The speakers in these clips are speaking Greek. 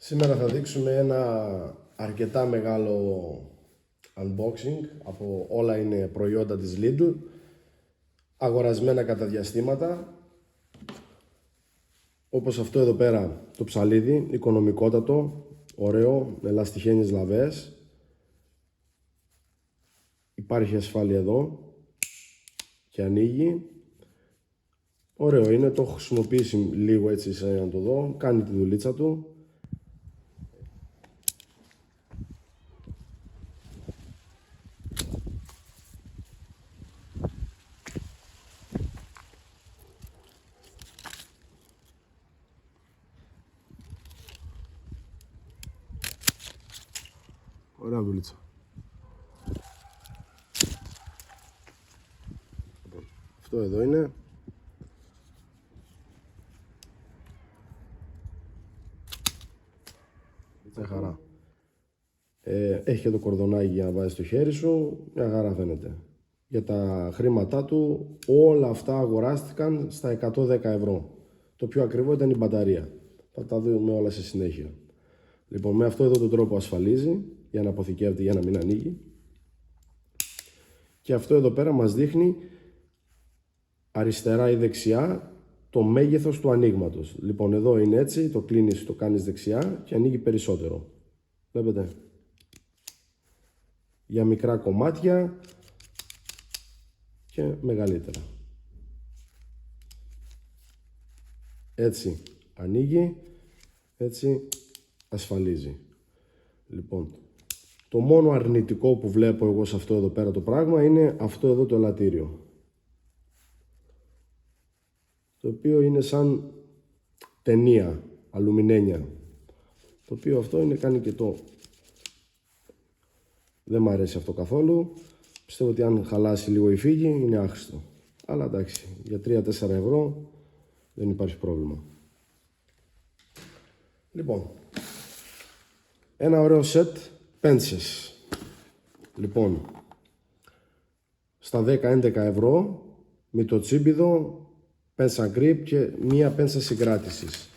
Σήμερα θα δείξουμε ένα αρκετά μεγάλο unboxing από όλα είναι προϊόντα της Lidl, αγορασμένα κατά διαστήματα, όπως αυτό εδώ πέρα το ψαλίδι, οικονομικότατο, ωραίο, με λαστιχένιες λαβές. Υπάρχει ασφάλεια εδώ και ανοίγει. Ωραίο είναι, το έχω χρησιμοποιήσει λίγο έτσι σαν να το δω, κάνει τη δουλίτσα του. Ωραία δουλίτσα. Αυτό εδώ είναι. Μια χαρά. Έχει και το κορδονάκι για να βάζεις το χέρι σου. Μια χαρά φαίνεται. Για τα χρήματά του όλα αυτά αγοράστηκαν στα 110 ευρώ. Το πιο ακριβό ήταν η μπαταρία. Θα τα δούμε όλα σε συνέχεια. Λοιπόν, με αυτό εδώ τον τρόπο ασφαλίζει για να αποθηκεύεται, για να μην ανοίγει. Και αυτό εδώ πέρα μας δείχνει αριστερά ή δεξιά το μέγεθος του ανοίγματος. Λοιπόν, εδώ είναι έτσι, το κλείνεις, το κάνεις δεξιά και ανοίγει περισσότερο. Βλέπετε. Για μικρά κομμάτια και μεγαλύτερα. Έτσι ανοίγει, έτσι ασφαλίζει. Λοιπόν, το μόνο αρνητικό που βλέπω εγώ σε αυτό εδώ πέρα το πράγμα είναι αυτό εδώ το ελαττήριο. Το οποίο είναι σαν ταινία, αλουμινένια. Το οποίο αυτό είναι, κάνει και το... Δεν μ' αρέσει αυτό καθόλου. Πιστεύω ότι αν χαλάσει λίγο ή φύγει είναι άχρηστο. Αλλά εντάξει, για 3-4 ευρώ δεν υπάρχει πρόβλημα. Λοιπόν, ένα ωραίο σετ πέντσες. Λοιπόν, στα 10-11 ευρώ με το τσίμπιδο, πένσα grip και μία πένσα συγκράτησης.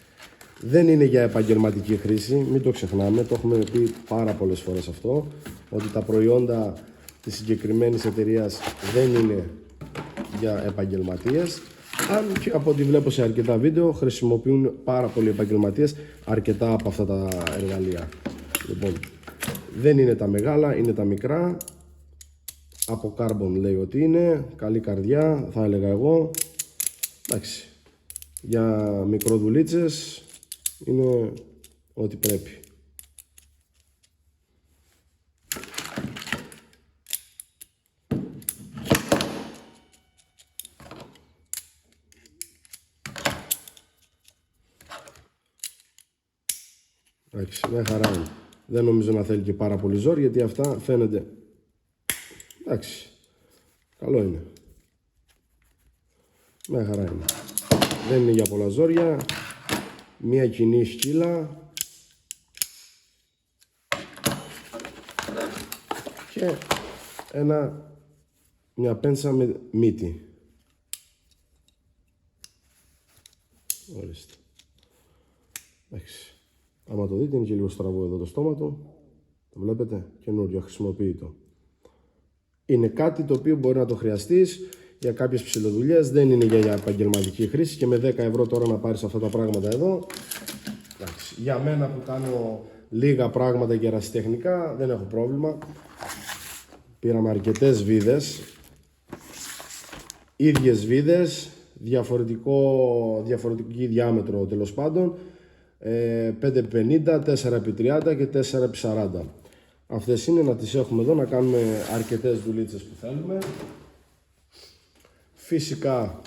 Δεν είναι για επαγγελματική χρήση, μην το ξεχνάμε, το έχουμε πει πάρα πολλές φορές αυτό, ότι τα προϊόντα της συγκεκριμένης εταιρείας δεν είναι για επαγγελματίες. Αν και από ό,τι βλέπω σε αρκετά βίντεο χρησιμοποιούν πάρα πολλοί επαγγελματίες αρκετά από αυτά τα εργαλεία. Λοιπόν, δεν είναι τα μεγάλα, είναι τα μικρά. Από Carbon λέει ότι είναι, καλή καρδιά θα έλεγα εγώ. Εντάξει, για μικροδουλίτσες είναι ό,τι πρέπει. Εντάξει, μια χαρά είναι. Δεν νομίζω να θέλει και πάρα πολύ ζόρι, γιατί αυτά φαίνεται. Εντάξει, καλό είναι. Μια χαρά είναι. Δεν είναι για πολλά ζόρια. Μια κοινή σκύλα. Και μια πένσα με μύτη. Ορίστε. Εντάξει. Άμα το δείτε είναι και λίγο στραβό εδώ το στόμα του. Το βλέπετε, καινούριο, χρησιμοποιητό. Είναι κάτι το οποίο μπορεί να το χρειαστείς για κάποιες ψηλοδουλειές, δεν είναι για επαγγελματική χρήση και με 10 ευρώ τώρα να πάρεις αυτά τα πράγματα εδώ. Εντάξει, για μένα που κάνω λίγα πράγματα και ερασιτεχνικά δεν έχω πρόβλημα. Πήραμε αρκετές βίδες, ίδιες βίδες, διαφορετική διάμετρο τέλος πάντων, 5x50, 4x30 και 4x40. Αυτές είναι, να τις έχουμε εδώ, να κάνουμε αρκετές δουλίτσες που θέλουμε. Φυσικά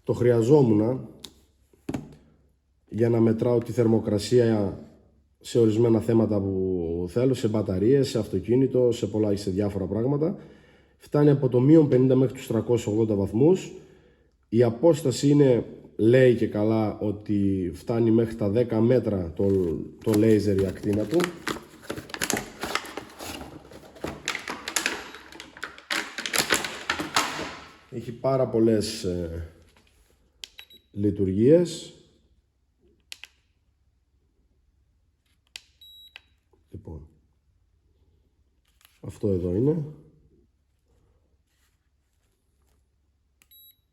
το χρειαζόμουν για να μετράω τη θερμοκρασία σε ορισμένα θέματα που θέλω, σε μπαταρίες, σε αυτοκίνητο, σε πολλά, σε διάφορα πράγματα. Φτάνει από το -50 μέχρι τους 380 βαθμούς. Η απόσταση είναι, λέει και καλά, ότι φτάνει μέχρι τα 10 μέτρα το λέιζερ, η ακτίνα του. Έχει πάρα πολλές λειτουργίες. Αυτό εδώ είναι.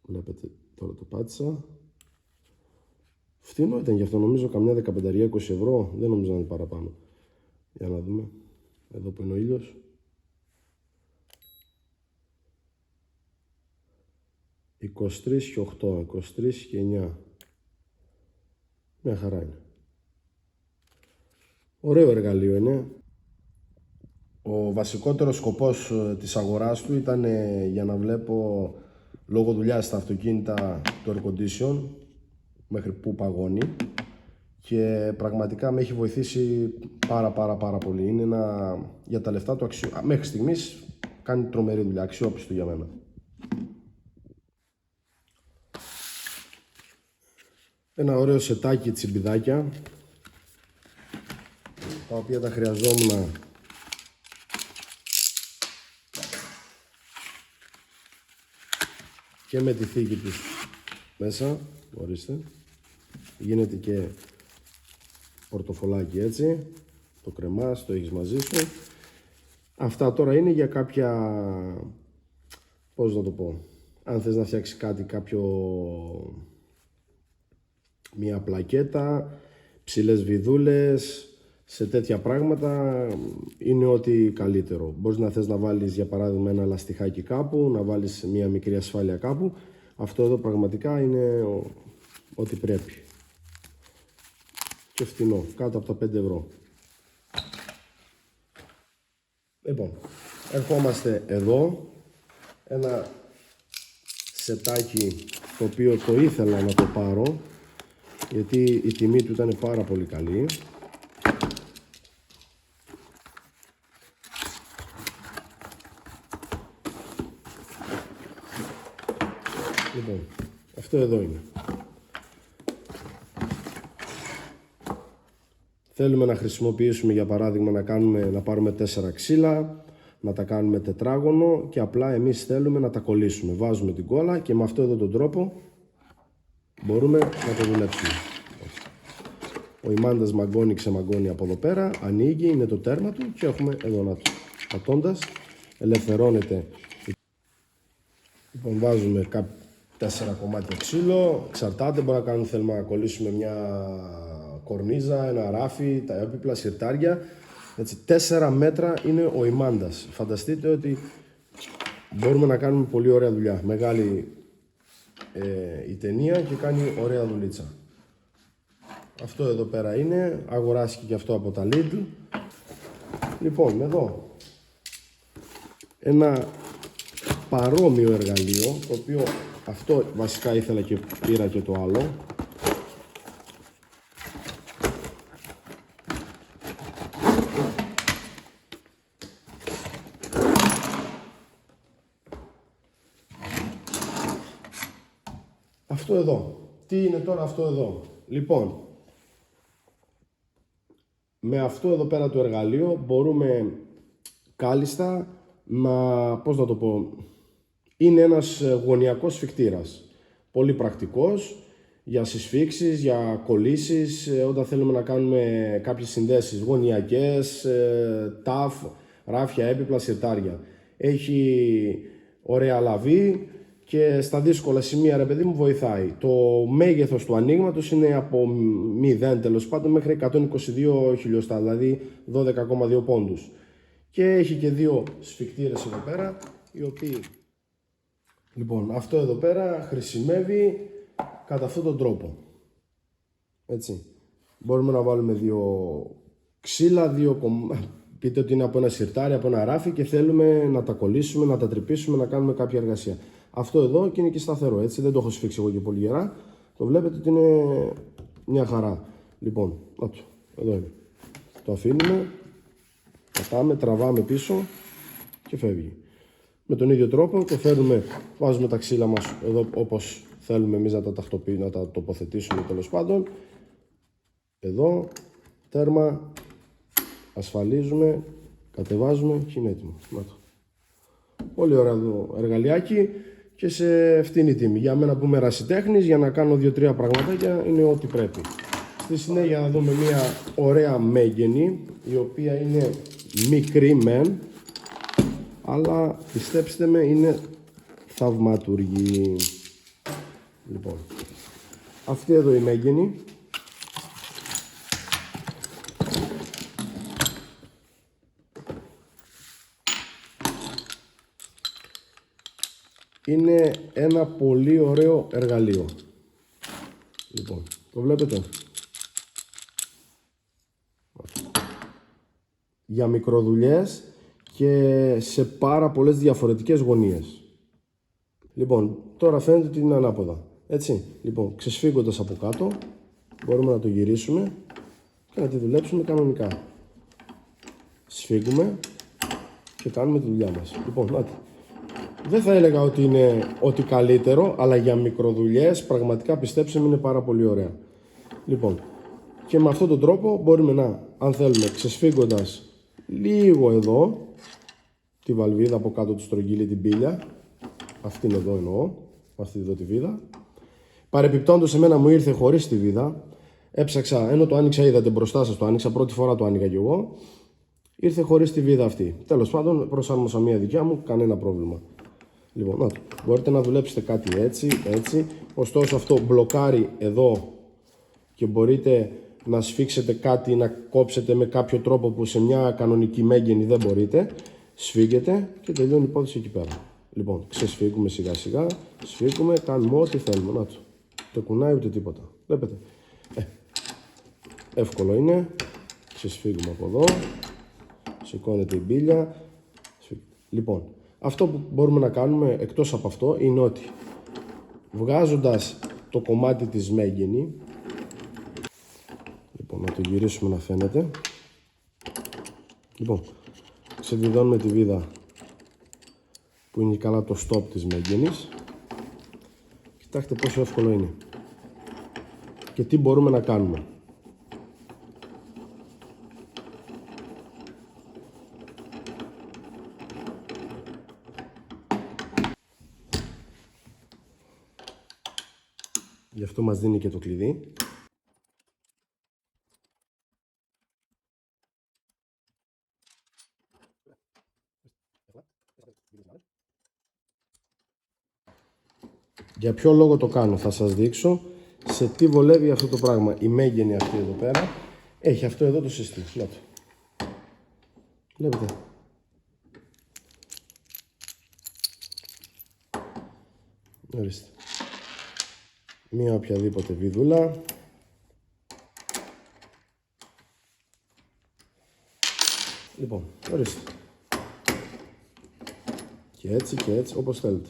Βλέπετε, τώρα το πάτησα. Φτηνό ήταν γι' αυτό, νομίζω καμιά 15-20 ευρώ. Δεν νομίζω να είναι παραπάνω. Για να δούμε. Εδώ που είναι ο ήλιος. 23 και 8, 23 και 9. Μια χαρά είναι. Ωραίο εργαλείο είναι. Ο βασικότερος σκοπός της αγοράς του ήταν για να βλέπω λόγω δουλειάς στα αυτοκίνητα το air condition μέχρι που παγώνει, και πραγματικά με έχει βοηθήσει πάρα πολύ. Είναι ένα, για τα λεφτά του μέχρι στιγμής κάνει τρομερή δουλειά, αξιόπιστο για μένα. Ένα ωραίο σετάκι τσιμπιδάκια, τα οποία τα χρειαζόμουν και με τη θήκη τους μέσα, ορίστε, γίνεται και πορτοφολάκι έτσι, το κρεμάς, το έχεις μαζί σου. Αυτά τώρα είναι για κάποια, πώς να το πω, αν θες να φτιάξεις κάτι, μια πλακέτα, ψηλές βιδούλες, σε τέτοια πράγματα είναι ό,τι καλύτερο. Μπορείς να θες να βάλεις για παράδειγμα ένα λαστιχάκι κάπου, να βάλεις μια μικρή ασφάλεια κάπου. Αυτό εδώ πραγματικά είναι ό,τι πρέπει. Και φτηνό, κάτω από τα 5 ευρώ. Λοιπόν, ερχόμαστε εδώ. Ένα σετάκι το οποίο το ήθελα να το πάρω, γιατί η τιμή του ήταν πάρα πολύ καλή. Λοιπόν, αυτό εδώ είναι. Θέλουμε να χρησιμοποιήσουμε για παράδειγμα να πάρουμε 4 ξύλα, να τα κάνουμε τετράγωνο και απλά εμείς θέλουμε να τα κολλήσουμε. Βάζουμε την κόλλα και με αυτό εδώ τον τρόπο μπορούμε να το δουλέψουμε. Ο ημάντας μαγκώνει, ξεμαγκώνει από εδώ πέρα, ανοίγει, είναι το τέρμα του και έχουμε εδώ να το πατώντας, ελευθερώνεται. Λοιπόν, βάζουμε 4 κομμάτια ξύλο, εξαρτάται, μπορεί να κάνουμε, θέλουμε να κολλήσουμε μια κορνίζα, ένα ράφι, τα έπιπλα, συρτάρια. Έτσι, 4 μέτρα είναι ο ημάντας. Φανταστείτε ότι μπορούμε να κάνουμε πολύ ωραία δουλειά. Μεγάλη η ταινία και κάνει ωραία δουλίτσα. Αυτό εδώ πέρα είναι, αγοράστηκε και αυτό από τα Lidl. Λοιπόν, εδώ ένα παρόμοιο εργαλείο, το οποίο αυτό βασικά ήθελα και πήρα και το άλλο. Αυτό εδώ. Τι είναι τώρα αυτό εδώ? Λοιπόν, με αυτό εδώ πέρα το εργαλείο μπορούμε κάλλιστα να, πώς να το πω, είναι ένας γωνιακός σφιχτήρας. Πολύ πρακτικός για συσφίξεις, για κολλήσεις, όταν θέλουμε να κάνουμε κάποιες συνδέσεις γωνιακές, ταφ, ράφια, έπιπλα, συρτάρια. Έχει ωραία λαβή και στα δύσκολα σημεία, ρε παιδί μου, βοηθάει. Το μέγεθος του ανοίγματος είναι από 0 τέλος πάντων μέχρι 122 χιλιοστά, δηλαδή 12,2 πόντους. Και έχει και 2 σφιχτήρες εδώ πέρα, οι οποίοι, λοιπόν, αυτό εδώ πέρα χρησιμεύει κατά αυτόν τον τρόπο. Έτσι. Μπορούμε να βάλουμε 2 ξύλα, 2 πείτε ότι είναι από ένα συρτάρι, από ένα ράφι και θέλουμε να τα κολλήσουμε, να τα τρυπήσουμε, να κάνουμε κάποια εργασία. Αυτό εδώ και είναι και σταθερό, έτσι, δεν το έχω σφίξει εγώ και πολύ γερά. Το βλέπετε ότι είναι μια χαρά. Λοιπόν, εδώ είναι. Το αφήνουμε, πατάμε, τραβάμε πίσω και φεύγει. Με τον ίδιο τρόπο το φέρνουμε, βάζουμε τα ξύλα μας εδώ όπως θέλουμε εμείς να τα τακτοποιήσουμε, να τα τοποθετήσουμε τέλος πάντων. Εδώ, τέρμα, ασφαλίζουμε, κατεβάζουμε και είναι έτοιμο. Πολύ ωραίο εργαλειάκι και σε φτηνή τιμή. Για μένα που είμαι ερασιτέχνης, για να κάνω 2-3 πραγματάκια είναι ό,τι πρέπει. Στη συνέχεια να δούμε μια ωραία μέγενη, η οποία είναι μικρή μεν, αλλά πιστέψτε με, είναι θαυματουργή. Λοιπόν, αυτή εδώ η μέγενη. Είναι ένα πολύ ωραίο εργαλείο. Λοιπόν, το βλέπετε. Για μικροδουλειές και σε πάρα πολλές διαφορετικές γωνίες. Λοιπόν, τώρα φαίνεται ότι είναι ανάποδα. Έτσι, λοιπόν, ξεσφίγγοντας από κάτω, μπορούμε να το γυρίσουμε και να τη δουλέψουμε κανονικά. Σφίγγουμε και κάνουμε τη δουλειά μας. Λοιπόν, νάτι. Δεν θα έλεγα ότι είναι ό,τι καλύτερο, αλλά για μικροδουλειές πραγματικά πιστέψτε με είναι πάρα πολύ ωραία. Λοιπόν, και με αυτόν τον τρόπο μπορούμε να, αν θέλουμε, ξεσφίγγοντας λίγο εδώ τη βαλβίδα από κάτω του στρογγύλι, την πύλια, αυτήν εδώ εννοώ, αυτή εδώ τη βίδα. Παρεπιπτόντως εμένα μου ήρθε χωρίς τη βίδα, έψαξα, ενώ το άνοιξα, είδατε μπροστά σας το άνοιξα, πρώτη φορά το άνοιγα κι εγώ, ήρθε χωρίς τη βίδα αυτή. Τέλος πάντων, προσάρμοσα μία δικιά μου, κανένα πρόβλημα. Λοιπόν, να, μπορείτε να δουλέψετε κάτι έτσι, έτσι, ωστόσο αυτό μπλοκάρει εδώ και μπορείτε να σφίξετε κάτι, να κόψετε με κάποιο τρόπο που σε μια κανονική μέγενη δεν μπορείτε. Σφίγγετε και τελειώνει η υπόθεση εκεί πέρα. Λοιπόν, ξεσφίγγουμε σιγά σιγά, σφίγγουμε, κάνουμε ό,τι θέλουμε. Να το. Το κουνάει ούτε τίποτα. Βλέπετε. Εύκολο είναι. Ξεσφίγγουμε από εδώ. Σηκώνεται η μπίλια. Λοιπόν, αυτό που μπορούμε να κάνουμε εκτός από αυτό είναι ότι βγάζοντας το κομμάτι της μέγενη, λοιπόν, να το γυρίσουμε να φαίνεται. Λοιπόν, ξεβιδώνουμε τη βίδα που είναι καλά το stop της μέγενης. Κοιτάξτε πόσο εύκολο είναι. Και τι μπορούμε να κάνουμε. Γι' αυτό μας δίνει και το κλειδί. Για ποιο λόγο το κάνω, θα σας δείξω σε τι βολεύει αυτό το πράγμα. Η μέγενη αυτή εδώ πέρα έχει αυτό εδώ το σύστημα. Να το. Βλέπετε. Ορίστε. Μία οποιαδήποτε βιδούλα. Λοιπόν, ορίστε. Και έτσι, όπως θέλετε.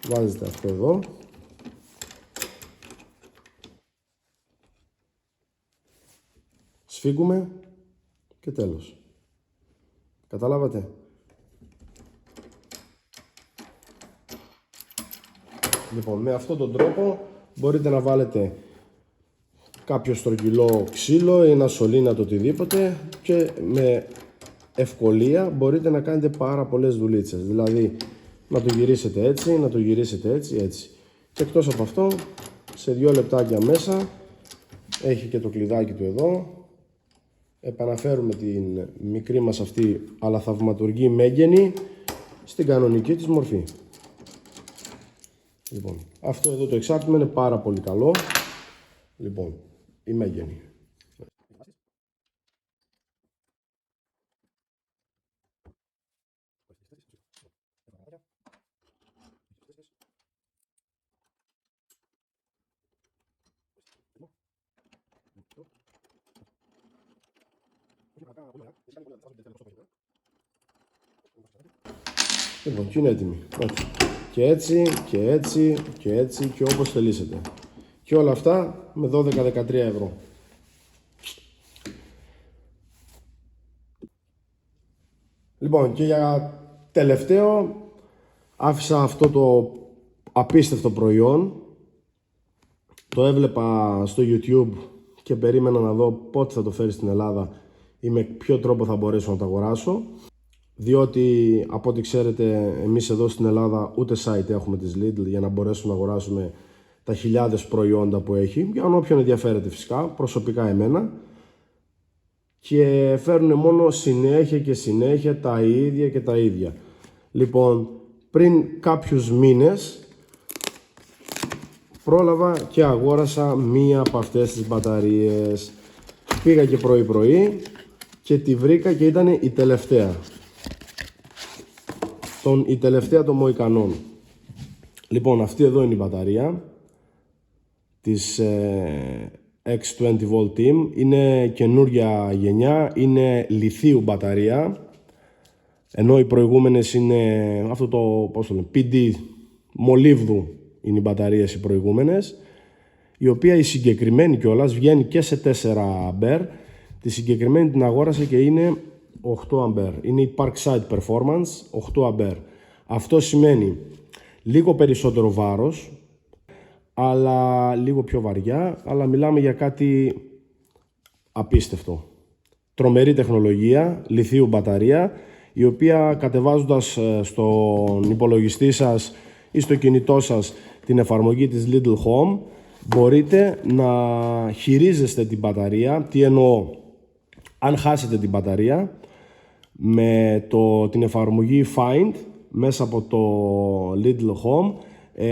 Βάζετε αυτό εδώ. Σφίγγουμε και τέλος. Καταλάβατε. Λοιπόν, με αυτόν τον τρόπο μπορείτε να βάλετε κάποιο στρογγυλό ξύλο ή ένα σωλήνα, το οτιδήποτε, και με ευκολία μπορείτε να κάνετε πάρα πολλές δουλίτσες. Δηλαδή να το γυρίσετε έτσι, να το γυρίσετε έτσι, έτσι. Και εκτός από αυτό, σε 2 λεπτάκια μέσα, έχει και το κλειδάκι του εδώ. Επαναφέρουμε την μικρή μας αυτή αλλά θαυματουργή μέγενη στην κανονική της μορφή. Λοιπόν, αυτό εδώ το εξάρτημα είναι πάρα πολύ καλό. Λοιπόν, η μέγενη. Λοιπόν, και είναι έτοιμη. Και έτσι, και έτσι, και έτσι, και όπως θελήσετε. Και όλα αυτά με 12-13 ευρώ. Λοιπόν, και για τελευταίο άφησα αυτό το απίστευτο προϊόν. Το έβλεπα στο YouTube και περίμενα να δω πότε θα το φέρει στην Ελλάδα ή με ποιο τρόπο θα μπορέσω να το αγοράσω. Διότι από ό,τι ξέρετε εμείς εδώ στην Ελλάδα ούτε site έχουμε της Lidl για να μπορέσουμε να αγοράσουμε τα χιλιάδες προϊόντα που έχει, για όποιον ενδιαφέρεται φυσικά, προσωπικά εμένα, και φέρνουν μόνο συνέχεια και συνέχεια τα ίδια και τα ίδια. Λοιπόν, πριν κάποιους μήνες πρόλαβα και αγόρασα μία από αυτές τις μπαταρίες. Πήγα και πρωί και τη βρήκα και ήταν η τελευταία. Η τελευταία των Μοϊκανών. Λοιπόν, αυτή εδώ είναι η μπαταρία της X20 Volt. Είναι καινούρια γενιά, είναι λιθίου μπαταρία, ενώ οι προηγούμενες είναι αυτό το, πώς το λένε, PD μολύβδου είναι οι μπαταρίες οι προηγούμενες, η οποία η συγκεκριμένη κιόλας βγαίνει και σε 4 αμπέρ. Τη συγκεκριμένη την αγόρασα και είναι 8 αμπέρ. Είναι η Parkside Performance 8 αμπέρ. Αυτό σημαίνει λίγο περισσότερο βάρος, αλλά λίγο πιο βαριά, αλλά μιλάμε για κάτι απίστευτο. Τρομερή τεχνολογία, λιθίου μπαταρία, η οποία κατεβάζοντας στον υπολογιστή σας ή στο κινητό σας την εφαρμογή της Little Home, μπορείτε να χειρίζεστε την μπαταρία. Τι εννοώ? Αν χάσετε την μπαταρία, με την εφαρμογή Find μέσα από το Little Home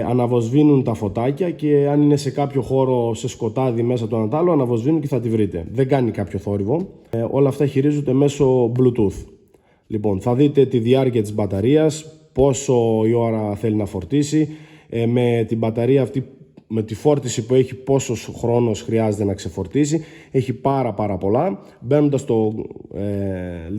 αναβοσβήνουν τα φωτάκια, και αν είναι σε κάποιο χώρο σε σκοτάδι μέσα το ένα το άλλο, αναβοσβήνουν και θα τη βρείτε. Δεν κάνει κάποιο θόρυβο. Όλα αυτά χειρίζονται μέσω Bluetooth. Λοιπόν, θα δείτε τη διάρκεια της μπαταρίας, πόσο η ώρα θέλει να φορτίσει, με την μπαταρία αυτή, με τη φόρτιση που έχει, πόσος χρόνος χρειάζεται να ξεφορτίσει. Έχει πάρα πολλά. Μπαίνοντας στο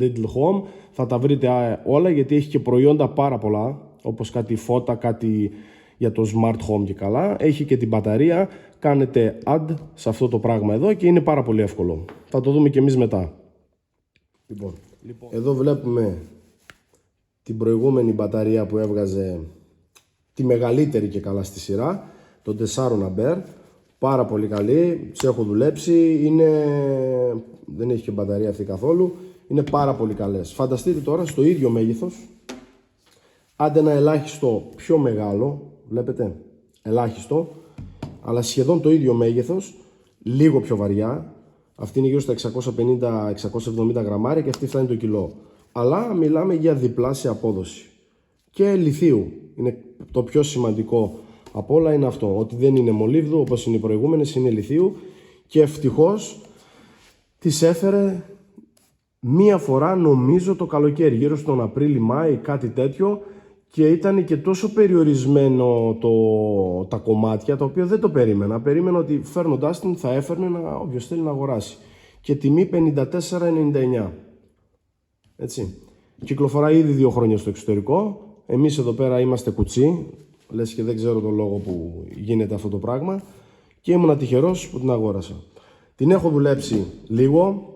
Little Home θα τα βρείτε όλα, γιατί έχει και προϊόντα πάρα πολλά, όπως κάτι φώτα, κάτι για το Smart Home και καλά. Έχει και την μπαταρία. Κάνετε add σε αυτό το πράγμα εδώ και είναι πάρα πολύ εύκολο. Θα το δούμε και εμείς μετά. Λοιπόν, εδώ βλέπουμε την προηγούμενη μπαταρία που έβγαζε, τη μεγαλύτερη και καλά στη σειρά, το 4 αμπέρ. Πάρα πολύ καλή, τις έχω δουλέψει, δεν έχει και μπαταρία αυτή καθόλου, είναι πάρα πολύ καλές. Φανταστείτε τώρα στο ίδιο μέγεθος, άντε ένα ελάχιστο πιο μεγάλο, βλέπετε, ελάχιστο, αλλά σχεδόν το ίδιο μέγεθος, λίγο πιο βαριά. Αυτή είναι γύρω στα 650-670 γραμμάρια και αυτή φτάνει το κιλό. Αλλά μιλάμε για διπλάσια απόδοση. Και λιθίου. Είναι το πιο σημαντικό από όλα, είναι αυτό, ότι δεν είναι μολύβδου όπως είναι οι προηγούμενες, είναι λιθίου. Και ευτυχώς τις έφερε μία φορά, νομίζω το καλοκαίρι, γύρω στον Απρίλη-Μάη, κάτι τέτοιο, και ήταν και τόσο περιορισμένο τα κομμάτια, τα οποία δεν το περίμενα. Περίμενα ότι φέρνοντάς την θα έφερνε όποιος θέλει να αγοράσει. Και τιμή 54,99. Έτσι. Κυκλοφορά ήδη 2 χρόνια στο εξωτερικό. Εμείς εδώ πέρα είμαστε κουτσί. Λες και δεν ξέρω τον λόγο που γίνεται αυτό το πράγμα. Και ήμουν τυχερός που την αγόρασα. Την έχω δουλέψει λίγο.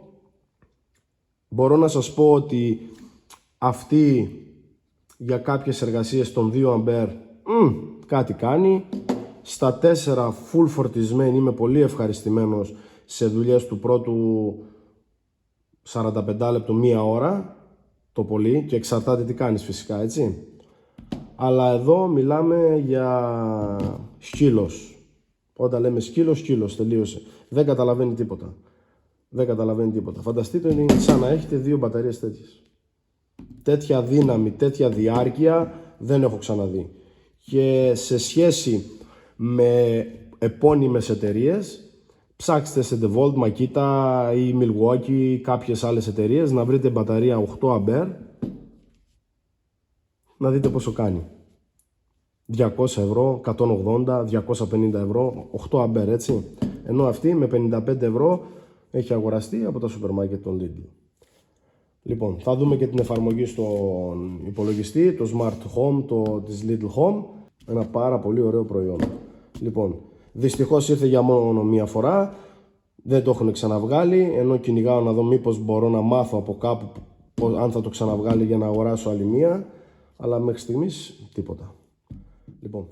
Μπορώ να σας πω ότι αυτή για κάποιες εργασίες των 2 αμπέρ κάτι κάνει. Στα 4 full φορτισμένη είμαι πολύ ευχαριστημένος σε δουλειές του πρώτου 45 λεπτό, 1 ώρα το πολύ, και εξαρτάται τι κάνεις φυσικά, έτσι. Αλλά εδώ μιλάμε για σκύλος. Όταν λέμε σκύλος τελείωσε. Δεν καταλαβαίνει τίποτα. Φανταστείτε, είναι σαν να έχετε 2 μπαταρίες τέτοιες. Τέτοια δύναμη, τέτοια διάρκεια δεν έχω ξαναδεί. Και σε σχέση με επώνυμες εταιρείες, ψάξτε σε DeWalt, Makita ή Milwaukee, κάποιες άλλες εταιρείες, να βρείτε μπαταρία 8 αμπέρ, να δείτε πόσο κάνει. 200 ευρώ, 180, 250 ευρώ, 8 αμπέρ, έτσι. Ενώ αυτή με 55 ευρώ έχει αγοραστεί από τα σούπερ μάρκετ των Lidl. Λοιπόν, θα δούμε και την εφαρμογή στον υπολογιστή, το Smart Home, της Little Home. Ένα πάρα πολύ ωραίο προϊόν. Λοιπόν, δυστυχώς ήρθε για μόνο 1 φορά. Δεν το έχουν ξαναβγάλει, ενώ κυνηγάω να δω μήπως μπορώ να μάθω από κάπου αν θα το ξαναβγάλει για να αγοράσω άλλη μία. Αλλά μέχρι στιγμής τίποτα. Λοιπόν,